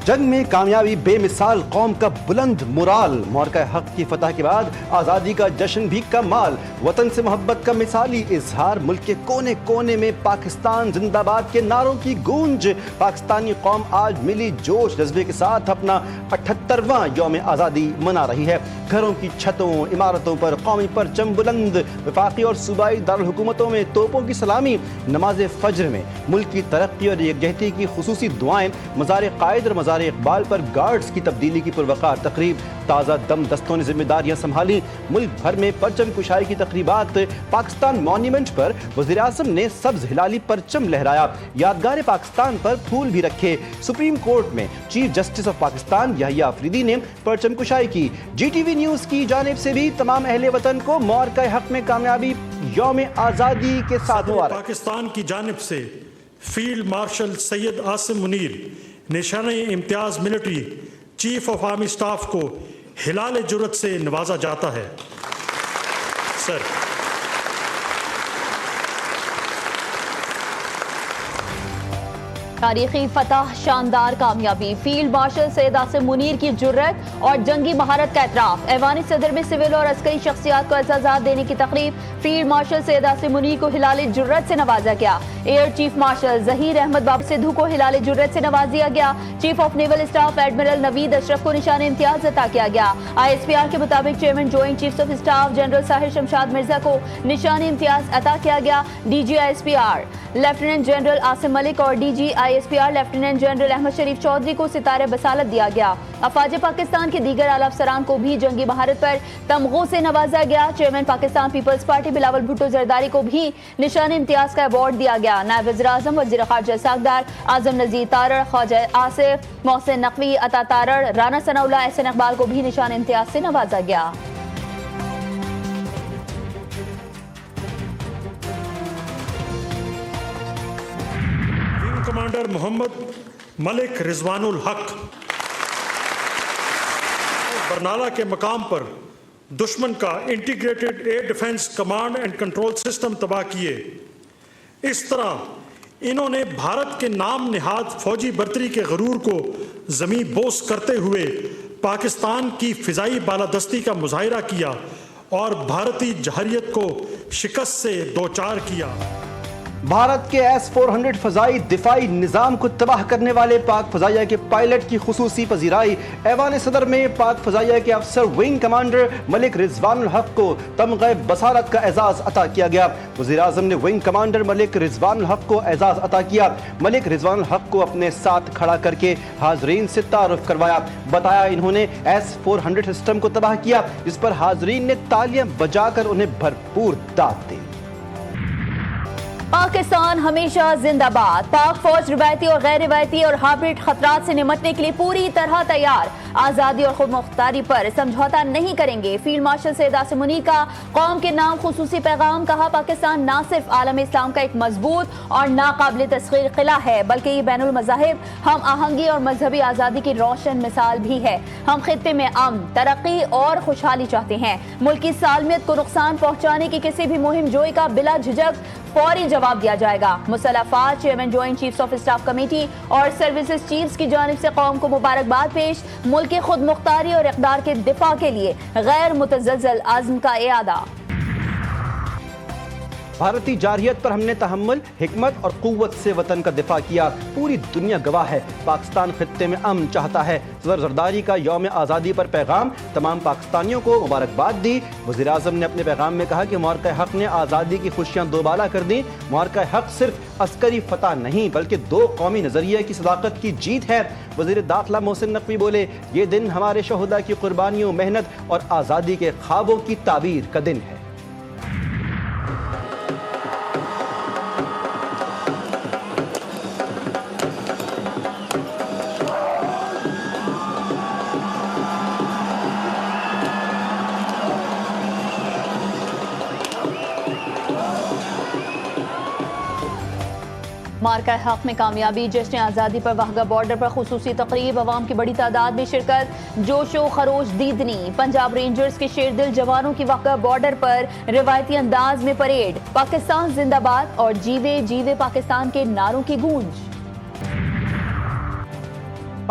جنگ میں کامیابی بے مثال، قوم کا بلند مرال، مورکہ حق کی فتح کے بعد آزادی کا جشن بھی کمال، وطن سے محبت کا مثالی اظہار، ملک کے کونے کونے میں پاکستان زندہ باد کے نعروں کی گونج، پاکستانی قوم آج ملی جوش جذبے کے ساتھ اپنا 78واں یوم آزادی منا رہی ہے۔ گھروں کی چھتوں، عمارتوں پر قومی پرچم بلند، وفاقی اور صوبائی دارالحکومتوں میں توپوں کی سلامی، نماز فجر میں ملک کی ترقی اور یکجہتی کی خصوصی دعائیں، مزار قائد اور مزار اقبال پر گارڈز کی تبدیلی کی پروقار تقریب، تازہ دم دستوں نے ذمہ داریاں سنبھالی، ملک بھر میں پرچم کشائی کی تقریبات، پاکستان مونیومنٹ پر وزیر اعظم نے سبز ہلالی پرچم لہرایا، یادگار پاکستان پر پھول بھی رکھے، سپریم کورٹ میں چیف جسٹس آف پاکستان یحییٰ آفریدی نے پرچم کشائی کی۔ جی ٹی وی نیوز کی جانب سے بھی تمام اہل وطن کو مورکہ حق میں کامیابی یوم آزادی کے ساتھ مبارک۔ پاکستان کی جانب سے field marshal Syed Asim Munir نشانِ Imtiaz military chief of army staff کو ہلال جرت سے نوازا جاتا ہے۔ سر تاریخی فتح، شاندار کامیابی، فیلڈ مارشل سید عاصم منیر کی جرت اور جنگی مہارت کا اعتراف، ایوان صدر میں سول اور عسکری شخصیات کو اعزازات دینے کی تقریب، فیلڈ مارشل سید عاصم منیر کو ہلال جرت سے نوازا گیا، air chief marshal Zaheer Ahmed Babar Sidhu کو ہلال جرت سے نواز دیا گیا، chief of naval staff admiral Naveed Ashraf کو نشان امتیاز عطا کیا گیا، آئی ایس پی آر کے مطابق chairman joint chiefs of staff general Sahir Shamshad Mirza کو نشان امتیاز عطا کیا گیا، D G I S P R lieutenant general Asim Malik اور D G I S P R lieutenant general Ahmed Sharif Chaudhry کو ستارہ بسالت دیا گیا، افواج پاکستان کے دیگر اعلیٰ افسران کو بھی جنگی مہارت پر تمغوں سے نوازا گیا، چیئرمین پاکستان پیپلز پارٹی بلاول بھٹو زرداری کو بھی نشان امتیاز کا ایوارڈ دیا گیا، نائب وزیر اعظم وزیر خارجہ ساکھدار اعظم نذیر تارڑ، خواجہ آصف محسن نقوی عطا تارڑ، رانا ثناء اللہ احسن اقبال کو بھی نشان امتیاز سے نوازا گیا۔ کمانڈر محمد ملک رضوان الحق برنالہ کے مقام پر دشمن کا integrated air defence command and control system تباہ کیے۔ اس طرح انہوں نے بھارت کے نام نہاد فوجی برتری کے غرور کو زمیں بوس کرتے ہوئے پاکستان کی فضائی بالادستی کا مظاہرہ کیا اور بھارتی جوہریت کو شکست سے دوچار کیا۔ بھارت کے S-400 فضائی دفاعی نظام کو تباہ کرنے والے پاک فضائیہ کے پائلٹ کی خصوصی پذیرائی، ایوان صدر میں پاک فضائیہ کے افسر ونگ کمانڈر ملک رضوان الحق کو تمغہ بصارت کا اعزاز عطا کیا گیا۔ وزیر اعظم نے ونگ کمانڈر ملک رضوان الحق کو اعزاز عطا کیا، ملک رضوان الحق کو اپنے ساتھ کھڑا کر کے حاضرین سے تعارف کروایا، بتایا انہوں نے S-400 سسٹم کو تباہ کیا، جس پر حاضرین نے تالیاں بجا کر انہیں بھرپور داد دی۔ پاکستان ہمیشہ زندہ باد، پاک فوج روایتی اور غیر روایتی اور ہائبرڈ خطرات سے نمٹنے کے لیے پوری طرح تیار، آزادی اور خود مختاری پر سمجھوتا نہیں کریں گے، فیلڈ مارشل سید عاصم منیر کا قوم کے نام خصوصی پیغام، کہا پاکستان نہ صرف عالم اسلام کا ایک مضبوط اور ناقابل تسخیر قلعہ ہے بلکہ یہ بین المذاہب ہم آہنگی اور مذہبی آزادی کی روشن مثال بھی ہے۔ ہم خطے میں امن، ترقی اور خوشحالی چاہتے ہیں، ملک کی سالمیت کو نقصان پہنچانے کی کسی بھی مہم جوئی کا بلا جھجک فوری جواب دیا جائے گا۔ مسلح افواج chairman joint chiefs of staff committee اور سروسز چیفز کی جانب سے قوم کو مبارکباد پیش، ملک کی خود مختاری اور اقدار کے دفاع کے لیے غیر متزلزل عزم کا اعادہ۔ بھارتی جارحیت پر ہم نے تحمل، حکمت اور قوت سے وطن کا دفاع کیا، پوری دنیا گواہ ہے، پاکستان خطے میں امن چاہتا ہے۔ صدر زرداری کا یوم آزادی پر پیغام، تمام پاکستانیوں کو مبارکباد دی۔ وزیر اعظم نے اپنے پیغام میں کہا کہ مورکہ حق نے آزادی کی خوشیاں دوبالا کر دیں، مورکہ حق صرف عسکری فتح نہیں بلکہ دو قومی نظریے کی صداقت کی جیت ہے۔ وزیر داخلہ محسن نقوی بولے، یہ دن ہمارے شہداء کی قربانیوں، محنت اور آزادی کے خوابوں کی تعبیر کا دن ہے۔ مارکہ حق میں کامیابی، جشن آزادی پر واہگہ بارڈر پر خصوصی تقریب، عوام کی بڑی تعداد میں شرکت، جوش و خروش دیدنی، پنجاب رینجرز کے شیر دل جوانوں کی واہگہ بارڈر پر روایتی انداز میں پریڈ، پاکستان زندہ باد اور جیوے جیوے پاکستان کے نعروں کی گونج۔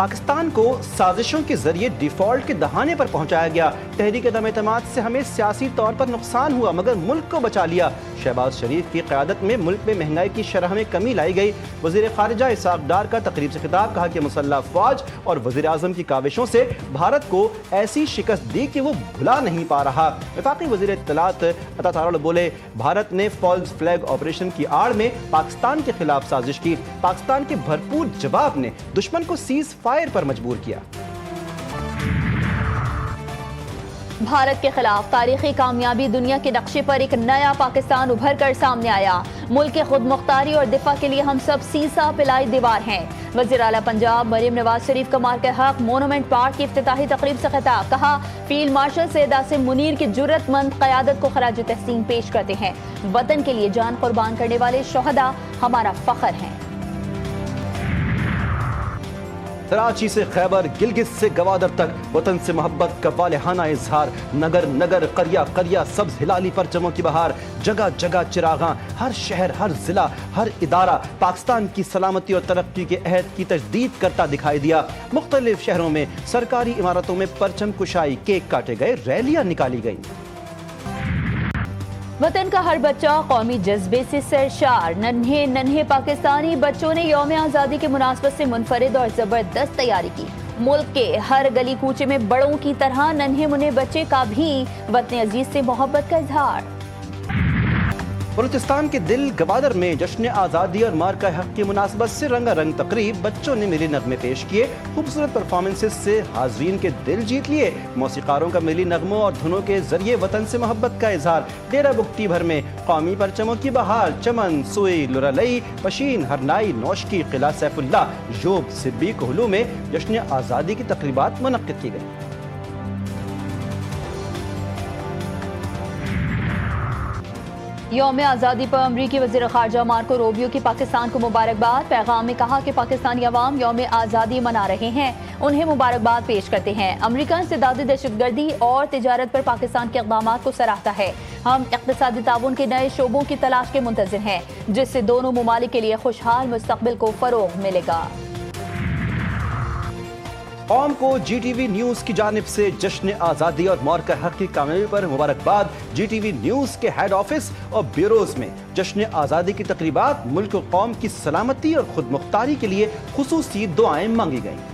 پاکستان کو سازشوں کے ذریعے ڈیفالٹ کے دہانے پر پہنچایا گیا. تحریک عدم اعتماد سے ہمیں سیاسی طور پر نقصان ہوا مگر ملک کو بچا لیا. شہباز شریف کی قیادت میں ملک میں مہنگائی کی شرح میں کمی لائی گئی. وزیر خارجہ اسحاق ڈار کا تقریب سے خطاب, کہا کہ مسلح افواج اور وزیر اعظم کی کاوشوں سے بھارت کو ایسی شکست دی کہ وہ بھلا نہیں پا رہا. وفاقی وزیر اطلاعات عطا تارڑ بولے, بھارت نے فالز فلیگ آپریشن کی آڑ میں پاکستان کے خلاف سازش کی. پاکستان کے بھرپور جواب نے دشمن کو سیز فائر پر مجبور کیا. بھارت کے خلاف تاریخی کامیابی, دنیا کے نقشے پر ایک نیا پاکستان ابھر کر سامنے آیا. ملک کے خود مختاری اور دفاع کے لیے ہم سب سیسا پلائی دیوار ہیں. وزیر اعلیٰ پنجاب مریم نواز شریف کا مارکہ حق مونومنٹ پارک کی افتتاحی تقریب سے خطاب, کہا فیلڈ مارشل سید عاصم منیر کی جرأت مند قیادت کو خراج تحسین پیش کرتے ہیں. وطن کے لیے جان قربان کرنے والے شہداء ہمارا فخر ہیں. کراچی سے خیبر, گلگت سے گوادر تک وطن سے محبت کا والہانہ اظہار. نگر نگر قریہ قریہ سبز ہلالی پرچموں کی بہار. جگہ جگہ چراغاں, ہر شہر ہر ضلع ہر ادارہ پاکستان کی سلامتی اور ترقی کے عہد کی تجدید کرتا دکھائی دیا. مختلف شہروں میں سرکاری عمارتوں میں پرچم کشائی, کیک کاٹے گئے, ریلیاں نکالی گئیں. وطن کا ہر بچہ قومی جذبے سے سرشار. ننھے ننھے پاکستانی بچوں نے یوم آزادی کے مناسبت سے منفرد اور زبردست تیاری کی. ملک کے ہر گلی کوچے میں بڑوں کی طرح ننھے منھے بچے کا بھی وطن عزیز سے محبت کا اظہار. بلوچستان کے دل گوادر میں جشن آزادی اور مارکہ حق کی مناسبت سے رنگا رنگ تقریب. بچوں نے ملی نغمے پیش کیے, خوبصورت پرفارمنسز سے حاضرین کے دل جیت لیے. موسیقاروں کا ملی نغموں اور دھنوں کے ذریعے وطن سے محبت کا اظہار. ڈیرہ بگٹی بھر میں قومی پرچموں کی بہار. چمن, سوئی, لرالئی, پشین, ہرنائی, نوشکی, قلعہ سیف اللہ, ژوب, سبی, کوہلو میں جشن آزادی کی تقریبات منعقد کی گئی. یوم آزادی پر امریکی وزیر خارجہ مارکو روبیو کی پاکستان کو مبارکباد. پیغام میں کہا کہ پاکستانی عوام یوم آزادی منا رہے ہیں, انہیں مبارکباد پیش کرتے ہیں. امریکہ انسداد دہشت گردی اور تجارت پر پاکستان کے اقدامات کو سراہتا ہے. ہم اقتصادی تعاون کے نئے شعبوں کی تلاش کے منتظر ہیں جس سے دونوں ممالک کے لیے خوشحال مستقبل کو فروغ ملے گا. قوم کو جی ٹی وی نیوز کی جانب سے جشن آزادی اور مارکہ حق کی کامیابی پر مبارکباد. جی ٹی وی نیوز کے ہیڈ آفس اور بیوروز میں جشن آزادی کی تقریبات. ملک و قوم کی سلامتی اور خود مختاری کے لیے خصوصی دعائیں مانگی گئیں.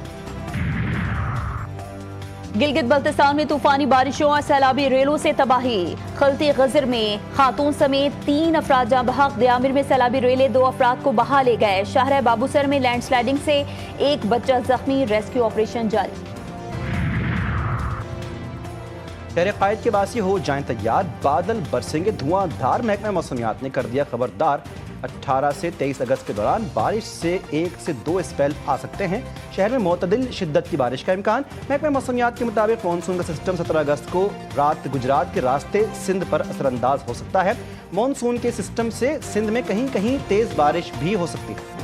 گلگت بلتستان میں طوفانی بارشوں اور سیلابی ریلوں سے تباہی. خلطی غزر میں خاتون سمیت 3 افراد جاں بحق. دیامر میں سیلابی ریلیں 2 افراد کو بہا لے گئے. شہر بابوسر میں لینڈ سلائیڈنگ سے 1 بچہ زخمی. ریسکیو آپریشن جاری. شہر قائد کے باسی ہو جائیں تیار, بادل برسیں گے دھواں دھار. محکمہ موسمیات نے کر دیا خبردار, 18 سے 23 اگست کے دوران بارش سے 1 سے 2 اسپیل آ سکتے ہیں. شہر میں معتدل شدت کی بارش کا امکان. محکمہ موسمیات کے مطابق مانسون کا سسٹم 17 اگست کو رات گجرات کے راستے سندھ پر اثر انداز ہو سکتا ہے. مانسون کے سسٹم سے سندھ میں کہیں کہیں تیز بارش بھی ہو سکتی ہے.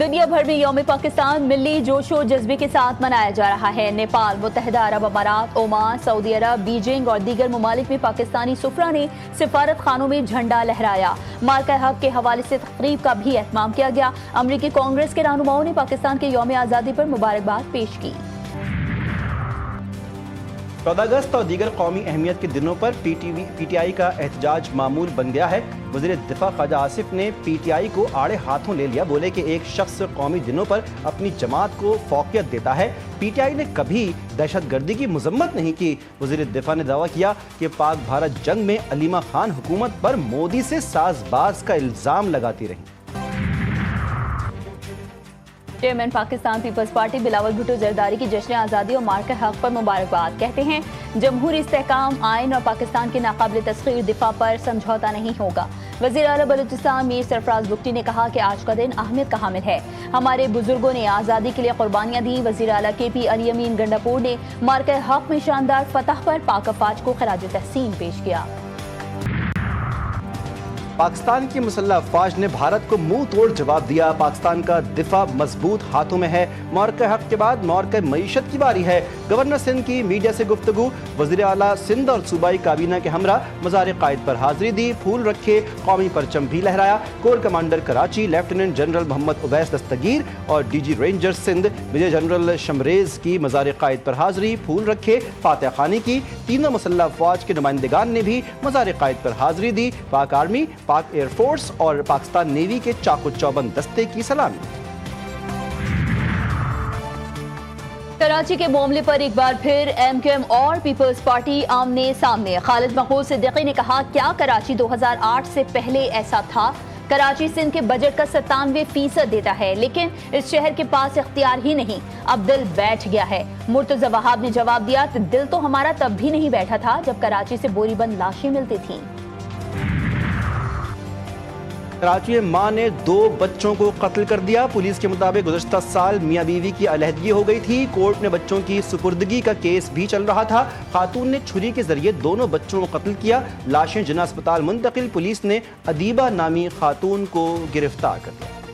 دنیا بھر میں یوم پاکستان ملی جوش و جذبے کے ساتھ منایا جا رہا ہے. نیپال, متحدہ عرب امارات, عمان, سعودی عرب, بیجنگ اور دیگر ممالک میں پاکستانی سفراء نے سفارت خانوں میں جھنڈا لہرایا. مارکہ حق کے حوالے سے تقریب کا بھی اہتمام کیا گیا. امریکی کانگریس کے رہنماؤں نے پاکستان کے یوم آزادی پر مبارکباد پیش کی. 14 اگست اور دیگر قومی اہمیت کے دنوں پر پی ٹی آئی کا احتجاج معمول بن گیا ہے. وزیر دفاع خواجہ آصف نے پی ٹی آئی کو آڑے ہاتھوں لے لیا. بولے کہ ایک شخص قومی دنوں پر اپنی جماعت کو فوقیت دیتا ہے. پی ٹی آئی نے کبھی دہشت گردی کی مذمت نہیں کی. وزیر دفاع نے دعویٰ کیا کہ پاک بھارت جنگ میں علیمہ خان حکومت پر مودی سے ساز باز کا الزام لگاتی رہی. چیئرمین پاکستان پیپلز پارٹی بلاول بھٹو زرداری کی جشن آزادی اور مارکہ حق پر مبارکباد. کہتے ہیں جمہوری استحکام, آئین اور پاکستان کے ناقابل تسخیر دفاع پر سمجھوتا نہیں ہوگا. وزیر اعلیٰ بلوچستان میر سرفراز بگٹی نے کہا کہ آج کا دن اہمیت کا حامل ہے. ہمارے بزرگوں نے آزادی کے لیے قربانیاں دی. وزیر اعلیٰ کے پی علی امین گنڈاپور نے مارکہ حق میں شاندار فتح پر پاک افواج کو خراج تحسین پیش کیا. پاکستان کی مسلح افواج نے بھارت کو منہ توڑ جواب دیا، پاکستان کا دفاع مضبوط ہاتھوں میں ہے۔ معرکہ حق کے بعد معرکہ معیشت کی باری ہے۔ گورنر سندھ کی میڈیا سے گفتگو، وزیر اعلیٰ سندھ اور صوبائی کابینہ کے ہمراہ مزار قائد پر حاضری دی، پھول رکھے، قومی پرچم بھی لہرایا۔ Corps commander Karachi lieutenant general Muhammad Owais Dastgir اور D G ranger Sindh major general Shamrez کی مزار قائد پر حاضری، پھول رکھے، فاتح خوانی کی۔ تینوں مسلح افواج کے نمائندگان نے بھی مزار قائد پر حاضری دی، پاک آرمی، پاک ایئر فورس اور پاکستان نیوی کے چاق و چوبند دستے کی سلامی۔ کراچی کے معاملے پر ایک بار پھر ایم کیو ایم اور پیپلز پارٹی آمنے سامنے۔ خالد محمود صدیقی نے کہا، کیا کراچی 2008 سے پہلے ایسا تھا؟ کراچی سندھ کے بجٹ کا 97% دیتا ہے، لیکن اس شہر کے پاس اختیار ہی نہیں، اب دل بیٹھ گیا ہے۔ مرتضی وہاب نے جواب دیا، دل تو ہمارا تب بھی نہیں بیٹھا تھا جب کراچی سے بوری بند لاشیں ملتی تھیں۔ کراچی میں ماں نے 2 بچوں کو قتل کر دیا۔ پولیس کے مطابق گزشتہ سال میاں بیوی کی علیحدگی ہو گئی تھی۔ کورٹ میں بچوں کی سپردگی کا کیس بھی چل رہا تھا۔ خاتون نے چھری کے ذریعے دونوں بچوں کو قتل کیا، لاشیں جناح اسپتال منتقل۔ پولیس نے ادیبہ نامی خاتون کو گرفتار کر لیا۔